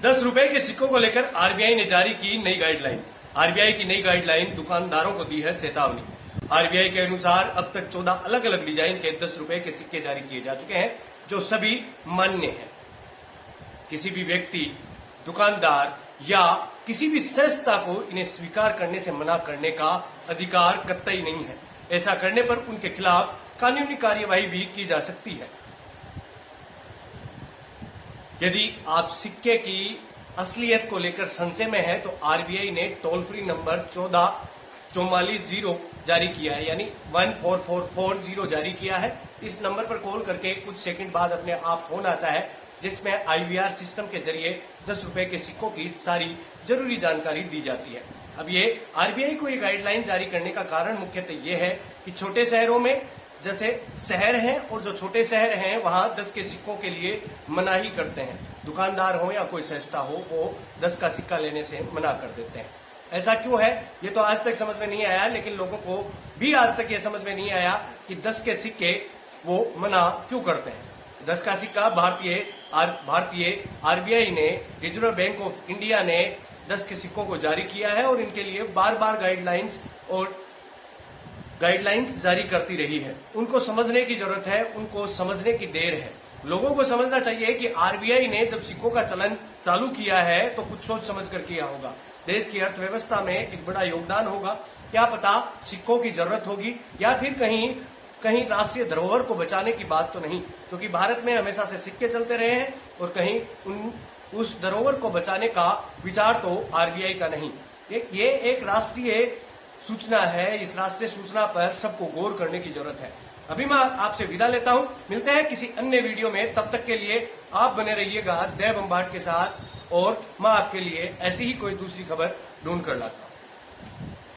10 रुपए के सिक्कों को लेकर आरबीआई ने जारी की नई गाइडलाइन। आरबीआई की नई गाइडलाइन दुकानदारों को दी है चेतावनी। आरबीआई के अनुसार अब तक 14 अलग अलग डिजाइन के 10 रुपए के सिक्के जारी किए जा चुके हैं, जो सभी मान्य हैं। किसी भी व्यक्ति, दुकानदार या किसी भी संस्था को इन्हें स्वीकार करने से मना करने का अधिकार कतई नहीं है। ऐसा करने पर उनके खिलाफ कानूनी कार्यवाही भी की जा सकती है। यदि आप सिक्के की असलियत को लेकर संशय में हैं, तो आरबीआई ने टोल फ्री नंबर 144440 जारी किया है, यानी 14440 जारी किया है। इस नंबर पर कॉल करके कुछ सेकंड बाद अपने आप फोन आता है, जिसमें आईवीआर सिस्टम के जरिए 10 रुपए के सिक्कों की सारी जरूरी जानकारी दी जाती है। अब ये आरबीआई को ये गाइडलाइन जारी करने का कारण मुख्यतः ये है कि छोटे शहरों में, जैसे शहर हैं और जो छोटे शहर हैं, वहां 10 के सिक्कों के लिए मनाही करते हैं। दुकानदार हो या कोई संस्था हो, वो 10 का सिक्का लेने से मना कर देते हैं। ऐसा क्यों है, ये तो आज तक समझ में नहीं आया, लेकिन लोगों को भी आज तक ये समझ में नहीं आया कि 10 के सिक्के वो मना क्यों करते हैं। 10 का सिक्का भारतीय आरबीआई ने, रिजर्व बैंक ऑफ इंडिया ने 10 के सिक्कों को जारी किया है और इनके लिए बार बार गाइडलाइंस जारी करती रही है। उनको समझने की जरूरत है, उनको समझने की देर है। लोगों को समझना चाहिए कि आरबीआई ने जब सिक्कों का चलन चालू किया है तो कुछ सोच समझ कर किया होगा। देश की अर्थव्यवस्था में एक बड़ा योगदान होगा। क्या पता सिक्कों की जरूरत होगी, या फिर कहीं राष्ट्रीय धरोहर को बचाने की बात तो नहीं, क्योंकि भारत में हमेशा से सिक्के चलते रहे हैं और कहीं उस धरोहर को बचाने का विचार तो आरबीआई का नहीं। ये एक राष्ट्रीय सूचना है। इस राष्ट्रीय सूचना पर सबको गौर करने की जरूरत है। अभी मैं आपसे विदा लेता हूं, मिलते हैं किसी अन्य वीडियो में। तब तक के लिए आप बने रहिएगा देव बम्बाट के साथ, और मैं आपके लिए ऐसी ही कोई दूसरी खबर ढूंढ कर लाता हूं।